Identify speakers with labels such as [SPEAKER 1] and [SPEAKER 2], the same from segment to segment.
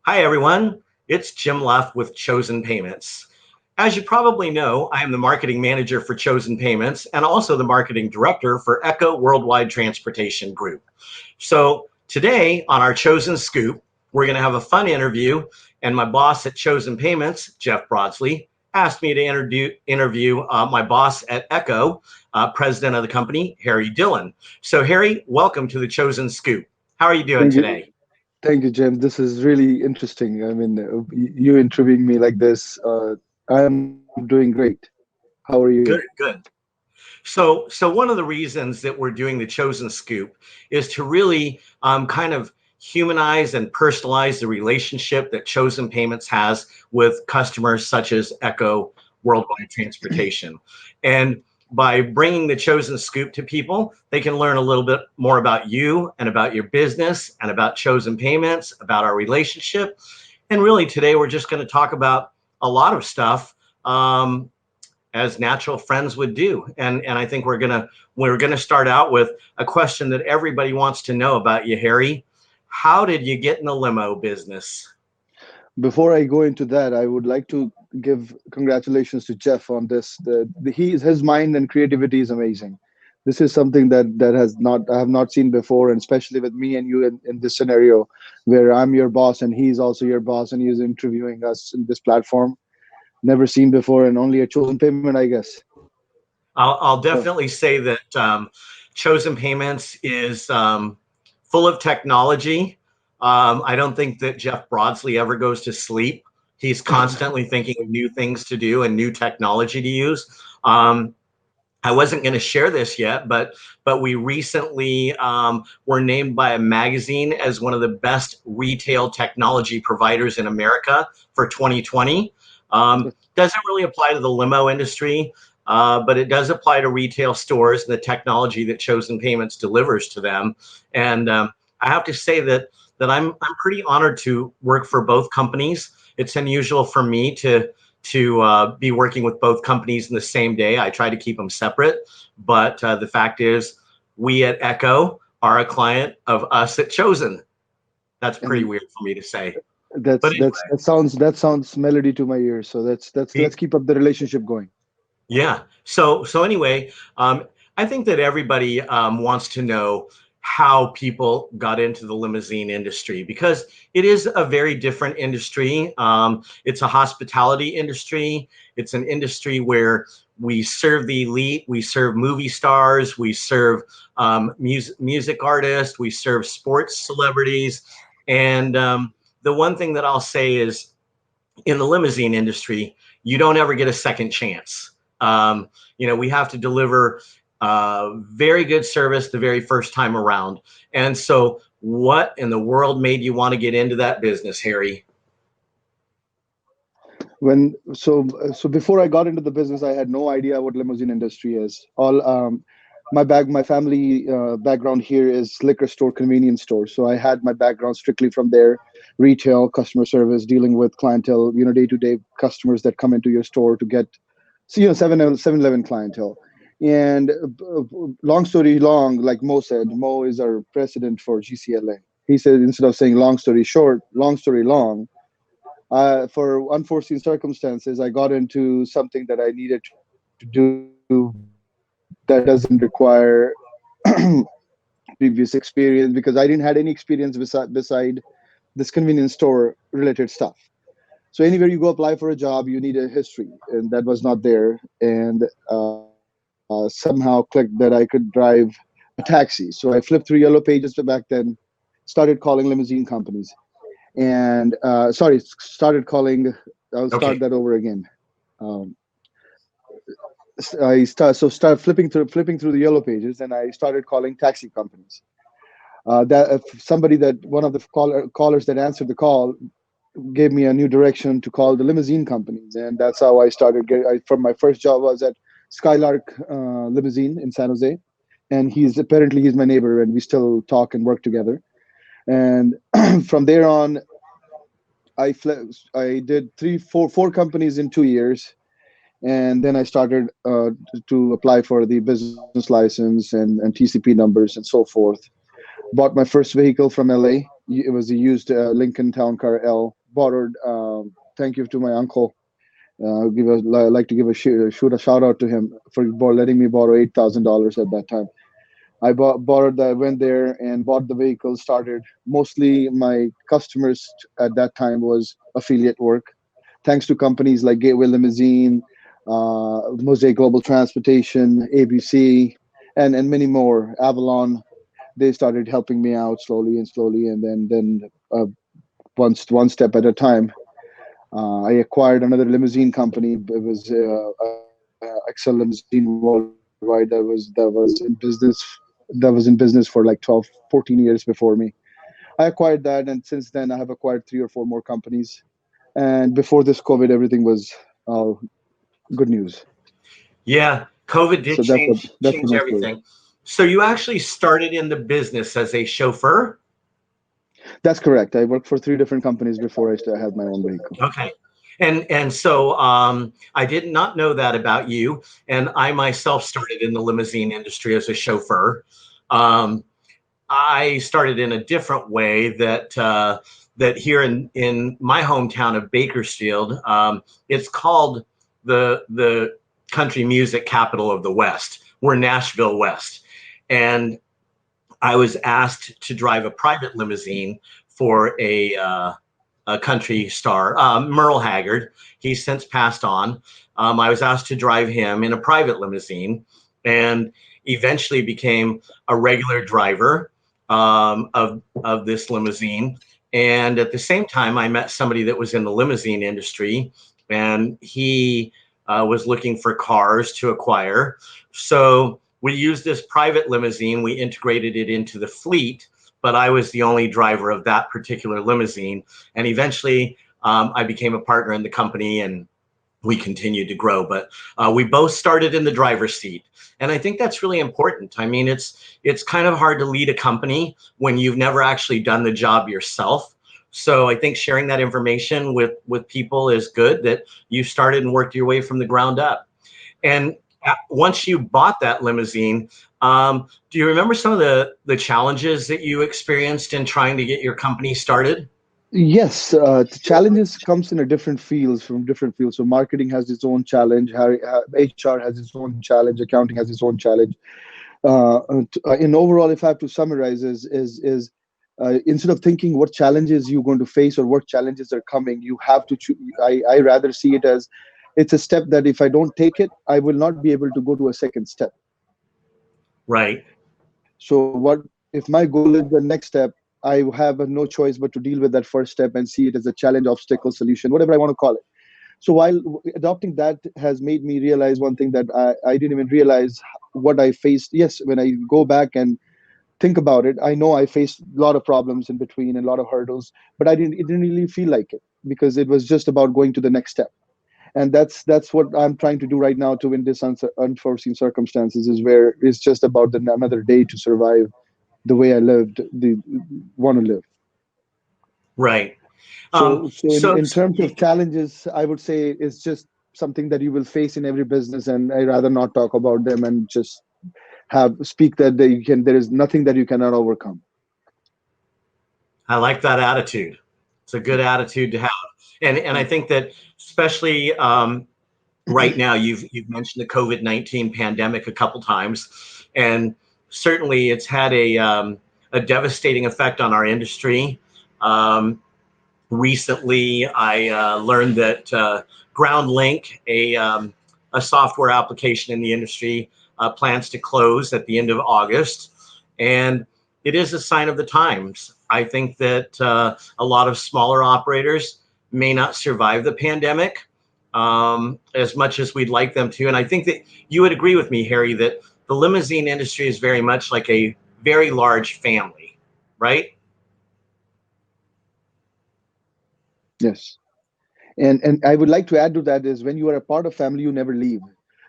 [SPEAKER 1] Hi, everyone. It's Jim Luff with Chosen Payments. As you probably know, I am the marketing manager for Chosen Payments and also the marketing director for Ecko Worldwide Transportation Group. So today on our Chosen Scoop, we're going to have a fun interview, and my boss at Chosen Payments, Jeff Broadsley, asked me to interview my boss at Ecko, president of the company, Harry Dhillon. So Harry, welcome to the Chosen Scoop. How are you doing
[SPEAKER 2] Thank you.
[SPEAKER 1] today?
[SPEAKER 2] Thank you, Jim. This is really interesting. I mean, you interviewing me like this, I'm doing great. How are you?
[SPEAKER 1] Good, good. So one of the reasons that we're doing the Chosen Scoop is to really kind of humanize and personalize the relationship that Chosen Payments has with customers such as Ecko Worldwide Transportation. And by bringing the Chosen Scoop to people, they can learn a little bit more about you and about your business and about Chosen Payments, about our relationship. And really today we're just going to talk about a lot of stuff. As natural friends would do. And I think we're gonna start out with a question that everybody wants to know about you, Harry. How did you get in the limo business?
[SPEAKER 2] Before I go into that, I would like to give congratulations to Jeff on this. His mind and creativity is amazing. This is something that has not I have not seen before, and especially with me and you in this scenario, where I'm your boss and he's also your boss, and he's interviewing us in this platform. Never seen before, and only a chosen payment, I guess.
[SPEAKER 1] I'll
[SPEAKER 2] So
[SPEAKER 1] definitely say that Chosen Payments is full of technology. I don't think that Jeff Broadsley ever goes to sleep. He's constantly thinking of new things to do and new technology to use. Um, I wasn't going to share this yet, but we recently were named by a magazine as one of the best retail technology providers in America for 2020. Doesn't really apply to the limo industry, but it does apply to retail stores and the technology that Chosen Payments delivers to them. And I have to say that I'm pretty honored to work for both companies. It's unusual for me to be working with both companies in the same day. I try to keep them separate, but the fact is, we at Ecko are a client of us at Chosen. That's pretty
[SPEAKER 2] and
[SPEAKER 1] weird for me to say, but
[SPEAKER 2] that sounds melody to my ears. So let's
[SPEAKER 1] anyway,
[SPEAKER 2] keep up the relationship going.
[SPEAKER 1] yeah. So anyway, I think that everybody wants to know how people got into the limousine industry because it is a very different industry. It's a hospitality industry. It's an industry where we serve the elite, we serve movie stars, we serve music artists, we serve sports celebrities, and the one thing that I'll say is in the limousine industry, you don't ever get a second chance. We have to deliver very good service the very first time around. And so, what in the world made you want to get into that business, Harry?
[SPEAKER 2] So before I got into the business, I had no idea what limousine industry is. My family background here is liquor store, convenience store. So I had my background strictly from there, retail, customer service, dealing with clientele, day to day customers that come into your store to get, 7-Eleven clientele. And long story long, like Mo said, Mo is our president for GCLA. He said, instead of saying long story short, long story long, for unforeseen circumstances, I got into something that I needed to do that doesn't require previous experience, because I didn't had any experience beside this convenience store related stuff. So anywhere you go apply for a job, you need a history, and that was not there. And somehow clicked that I could drive a taxi. So I flipped through yellow pages back then, started calling limousine companies, and started calling. I'll start
[SPEAKER 1] Okay.
[SPEAKER 2] that over again. Um, I start flipping through the yellow pages, and I started calling taxi companies. That if somebody that one of the callers that answered the call gave me a new direction to call the limousine companies, and that's how I started. From my first job was at Skylark Limousine in San Jose, and he's my neighbor, and we still talk and work together. And from there on, I did four companies in 2 years, and then I started to apply for the business license and TCP numbers and so forth. Bought my first vehicle from LA, It was a used Lincoln Town Car L, borrowed. Thank you to my uncle. Like to give a shoot a shout out to him for letting me borrow $8,000 at that time. I borrowed that, went there and bought the vehicle. Started. Mostly my customers at that time was affiliate work, thanks to companies like Gateway Limousine, Mosaic Global Transportation, ABC, and many more. Avalon. They started helping me out slowly and slowly, and then one step at a time. I acquired another limousine company. It was Excel Limousine Worldwide that was in business for like 12, 14 years before me. I acquired that, and since then I have acquired three or four more companies. And before this COVID, everything was uh, good news.
[SPEAKER 1] Yeah, COVID did
[SPEAKER 2] So that's
[SPEAKER 1] change
[SPEAKER 2] my story.
[SPEAKER 1] everything. So you actually started in the business as a chauffeur?
[SPEAKER 2] That's correct. I worked for three different companies before I had my own vehicle.
[SPEAKER 1] Okay. And so I did not know that about you. And I myself started in the limousine industry as a chauffeur. Um, I started in a different way that here in my hometown of Bakersfield, it's called the country music capital of the West. We're Nashville West, and I was asked to drive a private limousine for a country star, Merle Haggard. He's since passed on. I was asked to drive him in a private limousine, and eventually became a regular driver of this limousine. And at the same time, I met somebody that was in the limousine industry, and he was looking for cars to acquire. So we used this private limousine. We integrated it into the fleet, but I was the only driver of that particular limousine. And eventually, I became a partner in the company, and we continued to grow. But we both started in the driver's seat, and I think that's really important. I mean, it's kind of hard to lead a company when you've never actually done the job yourself. So I think sharing that information with people is good. That you started and worked your way from the ground up. And once you bought that limousine, do you remember some of the challenges that you experienced in trying to get your company started?
[SPEAKER 2] Yes, the challenges comes in a different fields from different fields. So marketing has its own challenge, HR has its own challenge, accounting has its own challenge. In overall, if I have to summarize, is instead of thinking what challenges you're going to face or what challenges are coming, you have to choose. I rather see it as it's a step that if I don't take it, I will not be able to go to a second step.
[SPEAKER 1] Right.
[SPEAKER 2] So what if my goal is the next step? I have no choice but to deal with that first step and see it as a challenge, obstacle, solution, whatever I want to call it. So while adopting that has made me realize one thing that I didn't even realize what I faced. Yes, when I go back and think about it, I know I faced a lot of problems in between and a lot of hurdles, but it didn't really feel like it because it was just about going to the next step. And that's what I'm trying to do right now to win this unforeseen circumstances is where it's just about another day to survive the way I lived, the want to live.
[SPEAKER 1] Right.
[SPEAKER 2] So
[SPEAKER 1] So
[SPEAKER 2] in terms of challenges, I would say it's just something that you will face in every business, and I rather not talk about them and just have speak that they can. There is nothing that you cannot overcome.
[SPEAKER 1] I like that attitude. It's a good attitude to have, and I think that especially right now, you've mentioned the COVID-19 pandemic a couple times, and certainly it's had a devastating effect on our industry. Um, Recently, I learned that GroundLink, a software application in the industry, plans to close at the end of August, and it is a sign of the times. I think that a lot of smaller operators may not survive the pandemic as much as we'd like them to, and I think that you would agree with me, Harry, that the limousine industry is very much like a very large family, right?
[SPEAKER 2] Yes. And I would like to add to that is when you are a part of family, you never leave.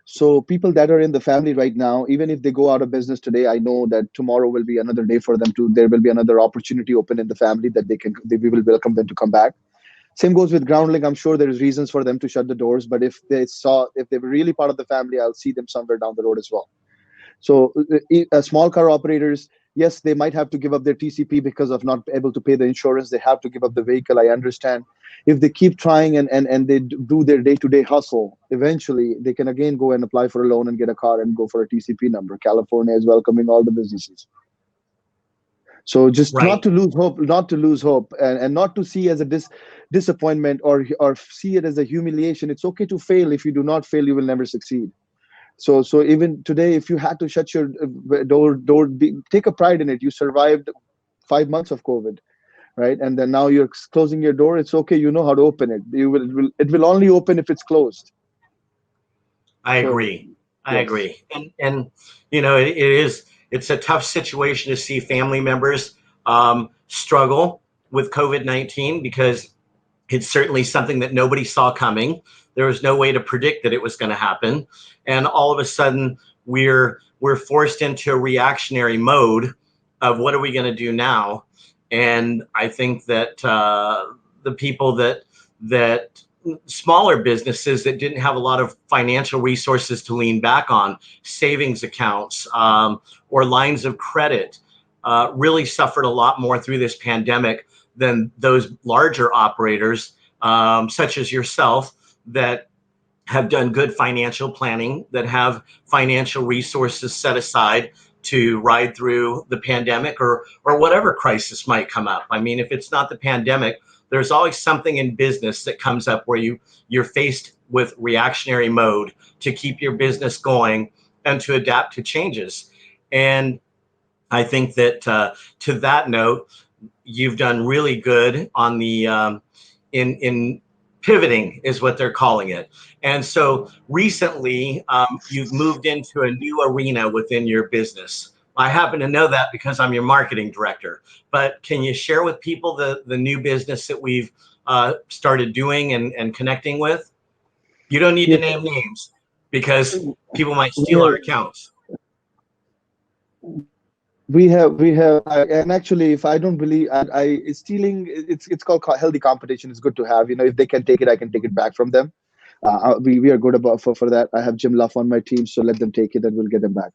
[SPEAKER 2] So people that are in the family right now, even if they go out of business today, I know that tomorrow will be another day for them to. There will be another opportunity open in the family that we will welcome them to come back. Same goes with Groundlink. I'm sure there is reasons for them to shut the doors, but if they were really part of the family, I'll see them somewhere down the road as well. So small car operators, Yes, they might have to give up their TCP because of not able to pay the insurance. They have to give up the vehicle. I understand. If they keep trying and they do their day-to-day hustle, eventually they can again go and apply for a loan and get a car and go for a TCP number. California is welcoming all the businesses. So just not
[SPEAKER 1] Right.
[SPEAKER 2] to lose hope, not to lose hope, and not to see as a disappointment or see it as a humiliation. It's okay to fail. If you do not fail, you will never succeed. So even today, if you had to shut your take a pride in it. You survived 5 months of COVID, right? And then now you're closing your door. It's okay. You know how to open it. It will only open if it's closed.
[SPEAKER 1] I
[SPEAKER 2] So
[SPEAKER 1] agree. I
[SPEAKER 2] yes,
[SPEAKER 1] agree. And you know, it's a tough situation to see family members struggle with COVID-19 because it's certainly something that nobody saw coming. There was no way to predict that it was going to happen, and all of a sudden we're forced into a reactionary mode of what are we going to do now? And I think that the people that smaller businesses that didn't have a lot of financial resources to lean back on, savings accounts or lines of credit, really suffered a lot more through this pandemic than those larger operators, such as yourself, that have done good financial planning, that have financial resources set aside to ride through the pandemic or whatever crisis might come up. I mean, if it's not the pandemic, there's always something in business that comes up where you're faced with reactionary mode to keep your business going and to adapt to changes. And I think that to that note, you've done really good on the in pivoting is what they're calling it. And so recently, you've moved into a new arena within your business. I happen to know that because I'm your marketing director. But can you share with people the new business that we've started doing and connecting with? You don't need to
[SPEAKER 2] yes,
[SPEAKER 1] name names because people might
[SPEAKER 2] we
[SPEAKER 1] steal our
[SPEAKER 2] have
[SPEAKER 1] accounts.
[SPEAKER 2] and actually, if I don't believe stealing, it's called healthy competition. It's good to have. If they can take it, I can take it back from them. We are good about for that. I have Jim Luff on my team, so let them take it and we'll get them back.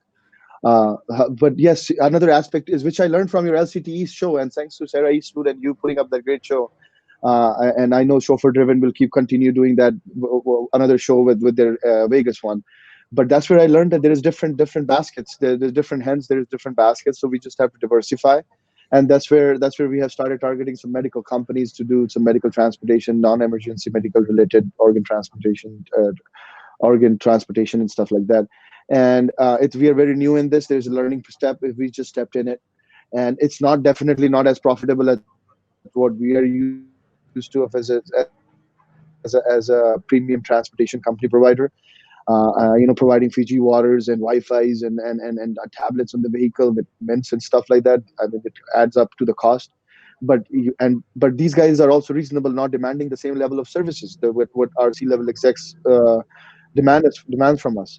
[SPEAKER 2] But yes, another aspect is which I learned from your LCTE show, and thanks to Sarah Eastwood and you putting up that great show. And I know Chauffeur Driven will continue doing that another show with their Vegas one. But that's where I learned that there is different baskets. There's different hens. There's different baskets. So we just have to diversify, and that's where we have started targeting some medical companies to do some medical transportation, non-emergency medical related organ transportation and stuff like that. And we are very new in this. There's a learning step. If we just stepped in it, and it's definitely not as profitable as what we are used to as a premium transportation company provider. Providing Fiji waters and Wi-Fi's and tablets on the vehicle with mints and stuff like that. I mean, it adds up to the cost. But these guys are also reasonable, not demanding the same level of services that what our C-level execs demand from us.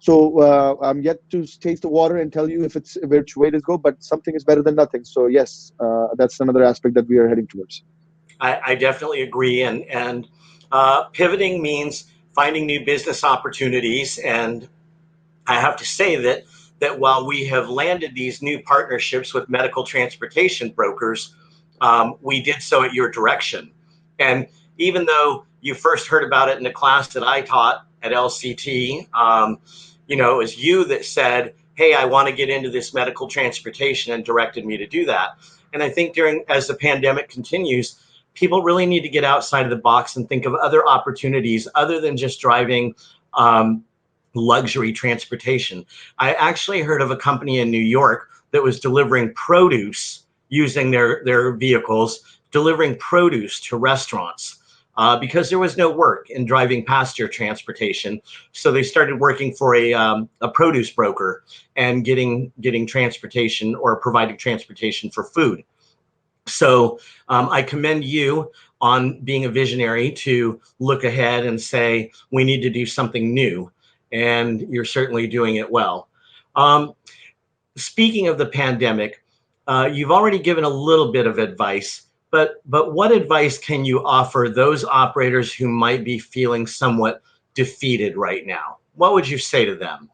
[SPEAKER 2] So I'm yet to taste the water and tell you if it's which way to go, but something is better than nothing. So yes, that's another aspect that we are heading towards.
[SPEAKER 1] I definitely agree. And pivoting means finding new business opportunities. And I have to say that while we have landed these new partnerships with medical transportation brokers, we did so at your direction. And even though you first heard about it in a class that I taught at LCT, it was you that said, "Hey, I want to get into this medical transportation," and directed me to do that. And I think as the pandemic continues, people really need to get outside of the box and think of other opportunities other than just driving luxury transportation. I actually heard of a company in New York that was delivering produce using their vehicles, delivering produce to restaurants. Because there was no work in driving pasture transportation, so they started working for a produce broker and getting transportation or providing transportation for food. So I commend you on being a visionary to look ahead and say we need to do something new, and you're certainly doing it well. Speaking of the pandemic, you've already given a little bit of advice, but what advice can you offer those operators who might be feeling somewhat defeated right now? What would you say to them?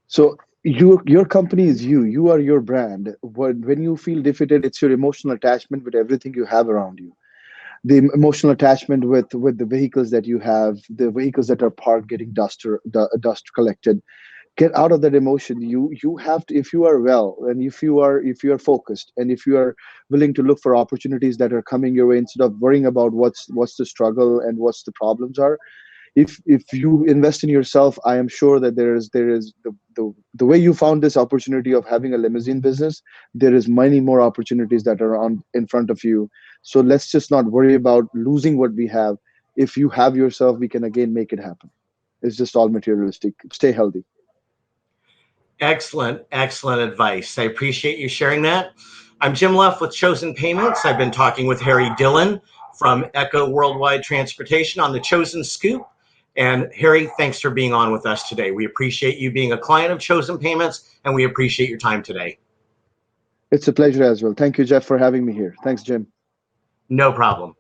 [SPEAKER 2] So Your company is you. You are your brand. When you feel defeated, it's your emotional attachment with everything you have around you. The emotional attachment with the vehicles that you have, the vehicles that are parked, getting dust collected. Get out of that emotion. You have to, if you are well, and if you are focused, and if you are willing to look for opportunities that are coming your way instead of worrying about what's the struggle and what's the problems are. If you invest in yourself, I am sure that there is the way you found this opportunity of having a limousine business, there is many more opportunities that are on in front of you. So let's just not worry about losing what we have. If you have yourself, we can again make it happen. It's just all materialistic. Stay healthy.
[SPEAKER 1] Excellent, excellent advice. I appreciate you sharing that. I'm Jim Luff with Chosen Payments. I've been talking with Harry Dhillon from Ecko Worldwide Transportation on the Chosen Scoop. And Harry, thanks for being on with us today. We appreciate you being a client of Chosen Payments, and we appreciate your time today.
[SPEAKER 2] It's a pleasure as well. Thank you, Jeff, for having me here. Thanks, Jim.
[SPEAKER 1] No problem.